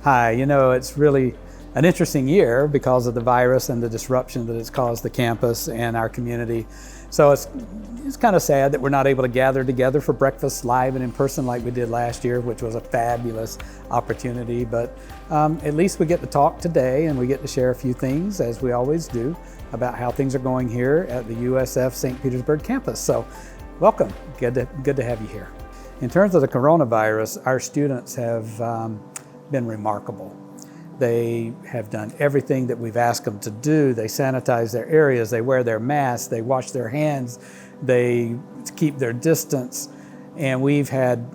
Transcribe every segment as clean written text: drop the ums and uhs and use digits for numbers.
Hi, it's really an interesting year because of the virus and the disruption that it's caused the campus and our community. So it's kind of sad that we're not able to gather together for breakfast live and in person like we did last year, which was a fabulous opportunity. But at least we get to talk today and we get to share a few things, as we always do, about how things are going here at the USF St. Petersburg campus. So welcome, good to have you here. In terms of the coronavirus, our students have been remarkable. They have done everything that we've asked them to do. They sanitize their areas, they wear their masks, they wash their hands, they keep their distance, and we've had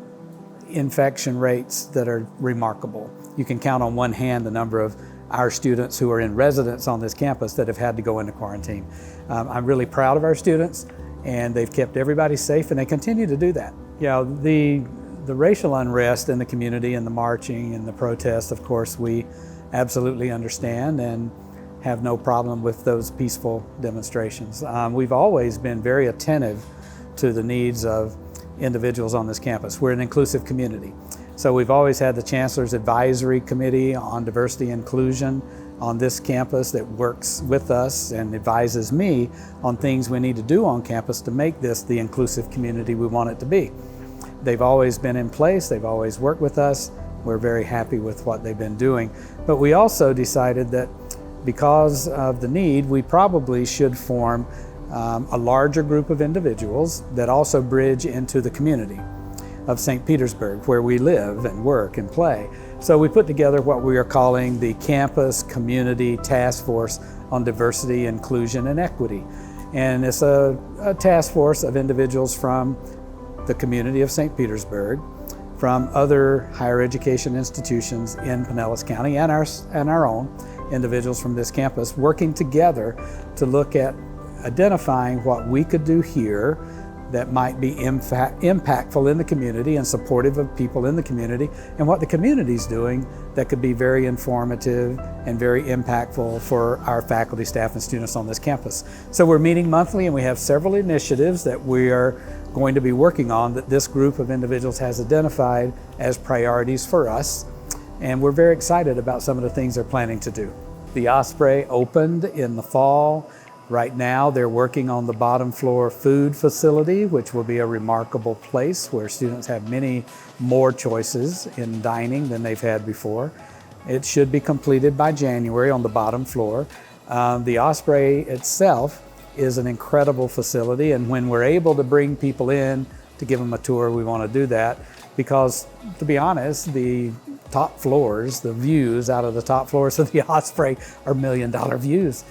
infection rates that are remarkable. You can count on one hand the number of our students who are in residence on this campus that have had to go into quarantine. I'm really proud of our students, and they've kept everybody safe, and they continue to do that. The racial unrest in the community and the marching and the protests, of course, we absolutely understand and have no problem with those peaceful demonstrations. We've always been very attentive to the needs of individuals on this campus. We're an inclusive community. So we've always had the Chancellor's Advisory Committee on Diversity and Inclusion on this campus that works with us and advises me on things we need to do on campus to make this the inclusive community we want it to be. They've always been in place, they've always worked with us. We're very happy with what they've been doing. But we also decided that because of the need, we probably should form a larger group of individuals that also bridge into the community of St. Petersburg, where we live and work and play. So we put together what we are calling the Campus Community Task Force on Diversity, Inclusion, and Equity. And it's a task force of individuals from the community of St. Petersburg, from other higher education institutions in Pinellas County and our own individuals from this campus, working together to look at identifying what we could do here that might be impactful in the community and supportive of people in the community, and what the community's doing that could be very informative and very impactful for our faculty, staff, and students on this campus. So we're meeting monthly, and we have several initiatives that we are going to be working on that this group of individuals has identified as priorities for us, and we're very excited about some of the things they're planning to do. The Osprey opened in the fall. Right now, they're working on the bottom floor food facility, which will be a remarkable place where students have many more choices in dining than they've had before. It should be completed by January on the bottom floor. The Osprey itself is an incredible facility, and when we're able to bring people in to give them a tour, we want to do that because, to be honest, the top floors, the views out of the top floors of the Osprey are $1 million views.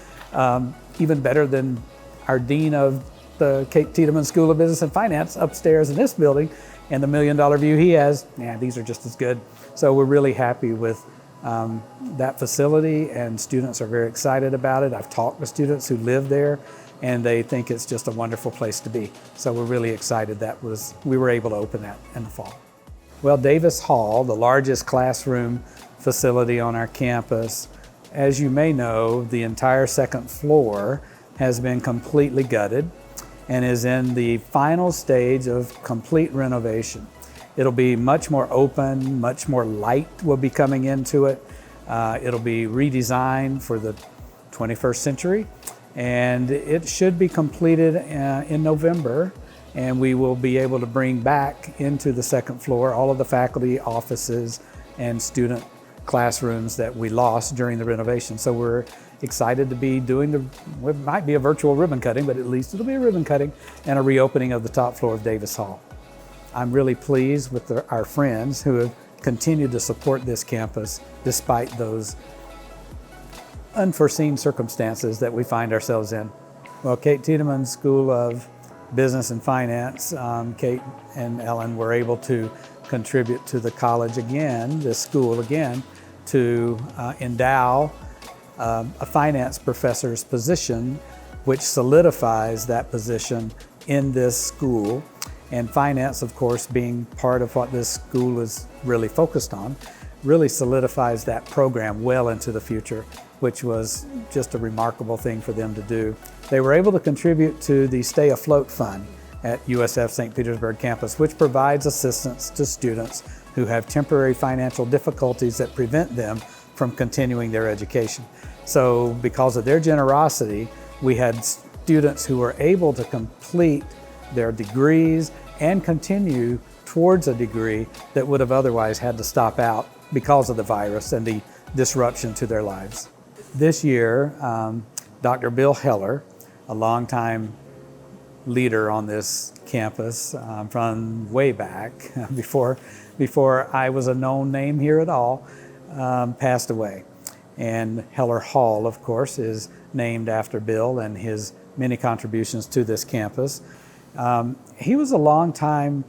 Even better than our dean of the Kate Tiedemann School of Business and Finance upstairs in this building, and the $1 million view he has, these are just as good. So we're really happy with that facility, and students are very excited about it. I've talked with students who live there, and they think it's just a wonderful place to be. So we're really excited we were able to open that in the fall. Well, Davis Hall, the largest classroom facility on our campus, as you may know, the entire second floor has been completely gutted and is in the final stage of complete renovation. It'll be much more open, much more light will be coming into it. It'll be redesigned for the 21st century, and it should be completed in November, and we will be able to bring back into the second floor all of the faculty offices and student classrooms that we lost during the renovation. So we're excited to be doing it might be a virtual ribbon cutting, but at least it'll be a ribbon cutting and a reopening of the top floor of Davis Hall. I'm really pleased with our friends who have continued to support this campus despite those unforeseen circumstances that we find ourselves in. Well, Kate Tiedemann School of Business and Finance, Kate and Ellen were able to contribute to the college again, this school again, to endow a finance professor's position, which solidifies that position in this school. And finance, of course, being part of what this school is really focused on, really solidifies that program well into the future, which was just a remarkable thing for them to do. They were able to contribute to the Stay Afloat Fund, at USF St. Petersburg campus, which provides assistance to students who have temporary financial difficulties that prevent them from continuing their education. So because of their generosity, we had students who were able to complete their degrees and continue towards a degree that would have otherwise had to stop out because of the virus and the disruption to their lives. This year, Dr. Bill Heller, a longtime leader on this campus from way back, before I was a known name here at all, passed away. And Heller Hall, of course, is named after Bill and his many contributions to this campus. He was a long-time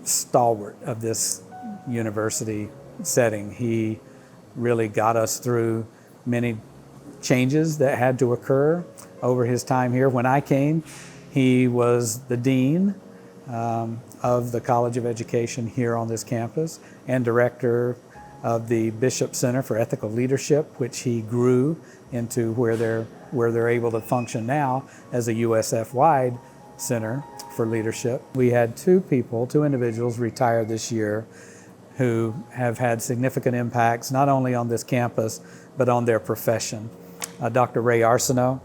stalwart of this university setting. He really got us through many changes that had to occur over his time here. When I came, he was the dean of the College of Education here on this campus and director of the Bishop Center for Ethical Leadership, which he grew into where they're able to function now as a USF-wide Center for Leadership. We had two individuals retire this year who have had significant impacts not only on this campus but on their profession. Dr. Ray Arsenault,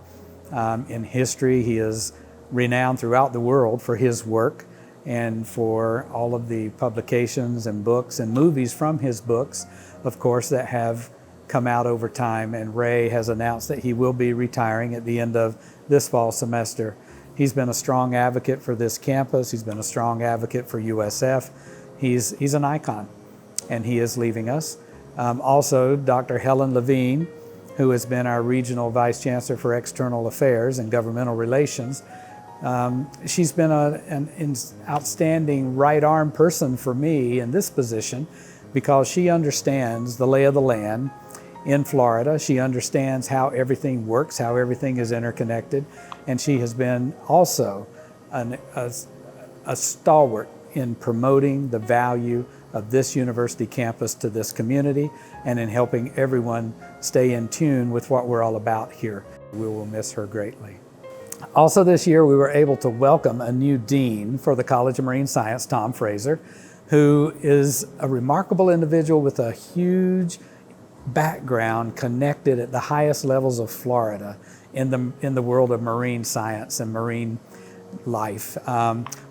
in history, he is renowned throughout the world for his work and for all of the publications and books and movies from his books, of course, that have come out over time. And Ray has announced that he will be retiring at the end of this fall semester. He's been a strong advocate for this campus. He's been a strong advocate for USF. He's an icon, and he is leaving us. Also, Dr. Helen Levine, who has been our Regional Vice Chancellor for External Affairs and Governmental Relations. She's been an outstanding right arm person for me in this position because she understands the lay of the land in Florida. She understands how everything works, how everything is interconnected, and she has been also a stalwart in promoting the value of this university campus to this community and in helping everyone stay in tune with what we're all about here. We will miss her greatly. Also this year, we were able to welcome a new dean for the College of Marine Science, Tom Fraser, who is a remarkable individual with a huge background connected at the highest levels of Florida in the world of marine science and marine life.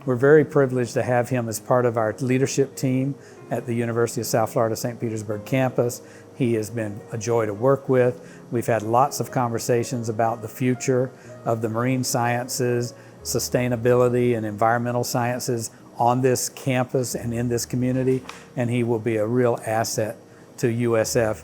We're very privileged to have him as part of our leadership team at the University of South Florida St. Petersburg campus. He has been a joy to work with. We've had lots of conversations about the future of the marine sciences, sustainability, and environmental sciences on this campus and in this community, and he will be a real asset to USF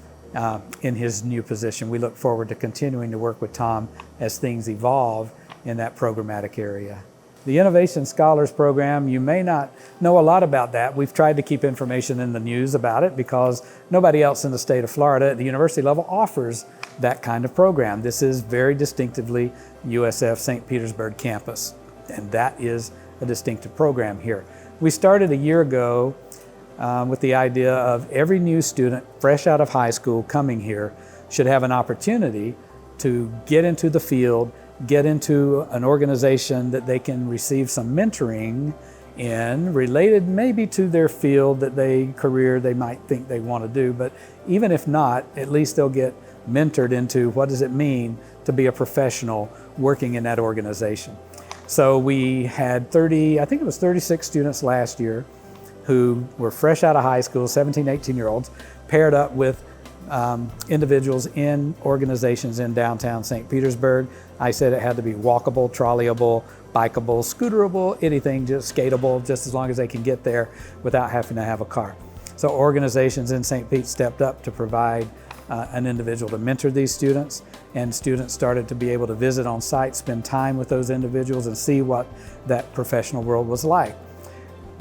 in his new position. We look forward to continuing to work with Tom as things evolve in that programmatic area. The Innovation Scholars Program, you may not know a lot about that. We've tried to keep information in the news about it because nobody else in the state of Florida at the university level offers that kind of program. This is very distinctively USF St. Petersburg campus, and that is a distinctive program here. We started a year ago with the idea of every new student fresh out of high school coming here should have an opportunity to get into the field, get into an organization that they can receive some mentoring in, related maybe to their field career they might think they want to do, but even if not, at least they'll get mentored into what does it mean to be a professional working in that organization. So we had 36 students last year who were fresh out of high school, 17, 18-year-olds, paired up with individuals in organizations in downtown St. Petersburg. I said it had to be walkable, trolleyable, bikeable, scooterable, anything, just skatable, just as long as they can get there without having to have a car. So organizations in St. Pete stepped up to provide an individual to mentor these students, and students started to be able to visit on site, spend time with those individuals and see what that professional world was like.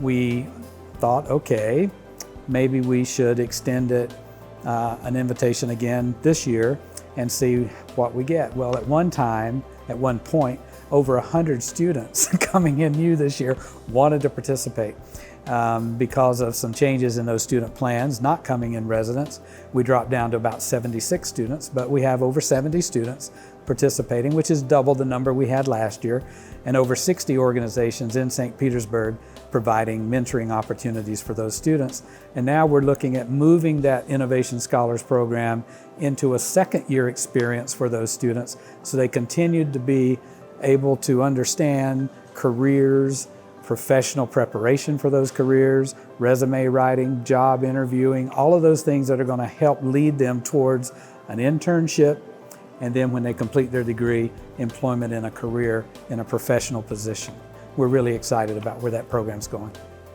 We thought, okay, maybe we should extend it an invitation again this year and see what we get. Well, at one point, over 100 students coming in new this year wanted to participate. Because of some changes in those student plans, not coming in residence, we dropped down to about 76 students, but we have over 70 students participating, which is double the number we had last year, and over 60 organizations in St. Petersburg providing mentoring opportunities for those students. And now we're looking at moving that Innovation Scholars Program into a second-year experience for those students so they continue to be able to understand careers, professional preparation for those careers, resume writing, job interviewing, all of those things that are going to help lead them towards an internship, and then when they complete their degree, employment in a career in a professional position. We're really excited about where that program's going.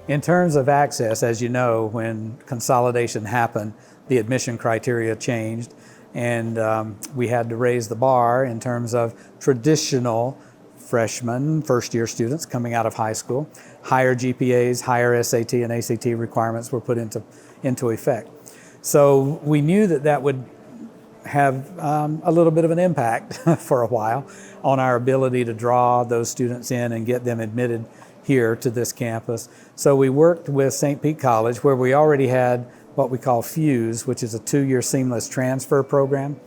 In terms of access, as you know, when consolidation happened, the admission criteria changed, and we had to raise the bar in terms of traditional freshmen, first-year students coming out of high school. Higher GPAs, higher SAT and ACT requirements were put into effect. So we knew that that would have a little bit of an impact for a while on our ability to draw those students in and get them admitted here to this campus. So we worked with St. Pete College, where we already had what we call FUSE, which is a 2-year seamless transfer program,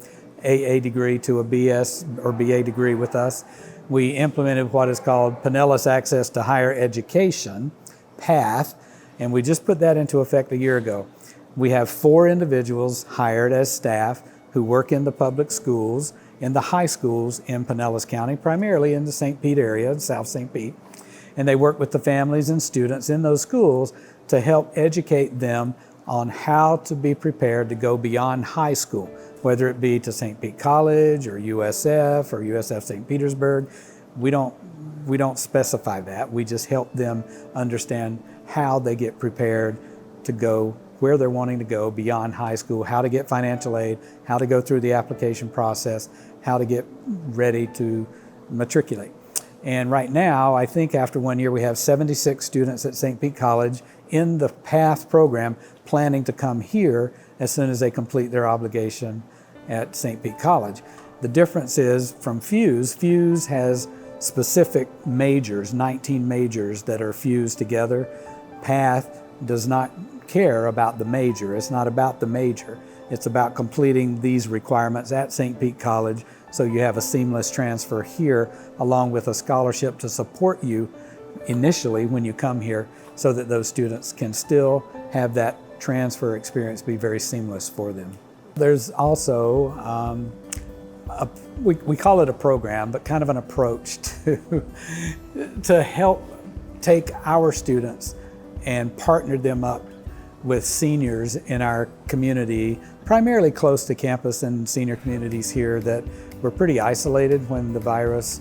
AA degree to a BS or BA degree with us. We implemented what is called Pinellas Access to Higher Education, PATH, and we just put that into effect a year ago. We have 4 individuals hired as staff who work in the public schools, in the high schools in Pinellas County, primarily in the St. Pete area, South St. Pete. And they work with the families and students in those schools to help educate them on how to be prepared to go beyond high school, whether it be to St. Pete College or USF or USF St. Petersburg. We don't specify that. We just help them understand how they get prepared to go where they're wanting to go beyond high school, how to get financial aid, how to go through the application process, how to get ready to matriculate. And right now, I think after 1 year, we have 76 students at St. Pete College in the PATH program planning to come here as soon as they complete their obligation at St. Pete College. The difference is from FUSE, FUSE has specific majors, 19 majors that are fused together. PATH does not care about the major. It's not about the major. It's about completing these requirements at St. Pete College, so you have a seamless transfer here along with a scholarship to support you initially when you come here, so that those students can still have that transfer experience be very seamless for them. There's also we call it a program, but kind of an approach to help take our students and partner them up with seniors in our community, primarily close to campus and senior communities here that were pretty isolated when the virus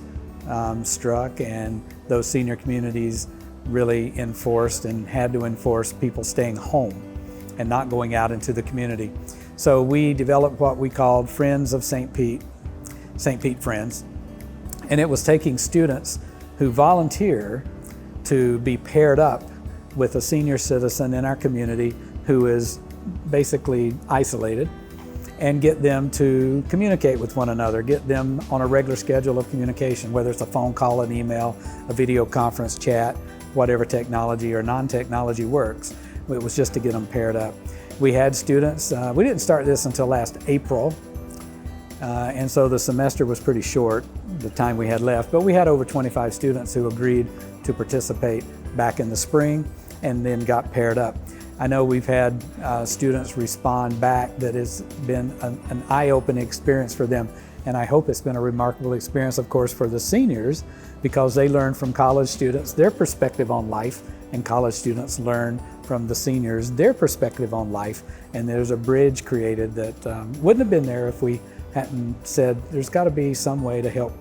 struck, and those senior communities really enforced and had to enforce people staying home and not going out into the community. So we developed what we called Friends of St. Pete Friends, and it was taking students who volunteer to be paired up with a senior citizen in our community who is basically isolated, and get them to communicate with one another, get them on a regular schedule of communication, whether it's a phone call, an email, a video conference, chat, whatever technology or non-technology works. It was just to get them paired up. We had students, we didn't start this until last April, and so the semester was pretty short, the time we had left, but we had over 25 students who agreed to participate back in the spring and then got paired up. I know we've had students respond back that it's been an eye-opening experience for them, and I hope it's been a remarkable experience, of course, for the seniors, because they learn from college students their perspective on life, and college students learn from the seniors their perspective on life, and there's a bridge created that wouldn't have been there if we hadn't said there's got to be some way to help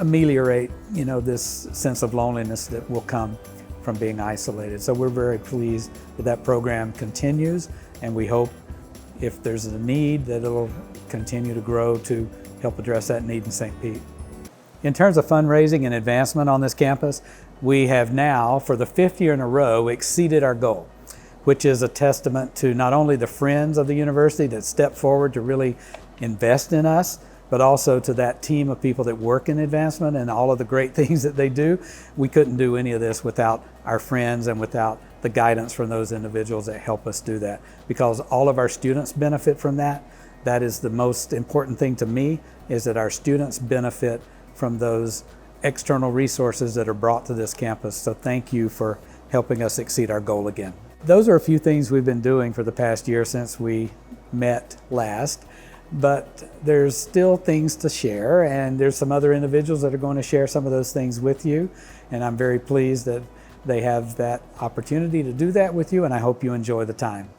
ameliorate, this sense of loneliness that will come from being isolated. So we're very pleased that program continues, and we hope if there's a need that it'll continue to grow to help address that need in St. Pete. In terms of fundraising and advancement on this campus, we have now, for the 5th year in a row, exceeded our goal, which is a testament to not only the friends of the university that stepped forward to really invest in us, but also to that team of people that work in advancement and all of the great things that they do. We couldn't do any of this without our friends and without the guidance from those individuals that help us do that, because all of our students benefit from that. That is the most important thing to me, is that our students benefit from those external resources that are brought to this campus. So thank you for helping us exceed our goal again. Those are a few things we've been doing for the past year since we met last, but there's still things to share, and there's some other individuals that are going to share some of those things with you, and I'm very pleased that they have that opportunity to do that with you, and I hope you enjoy the time.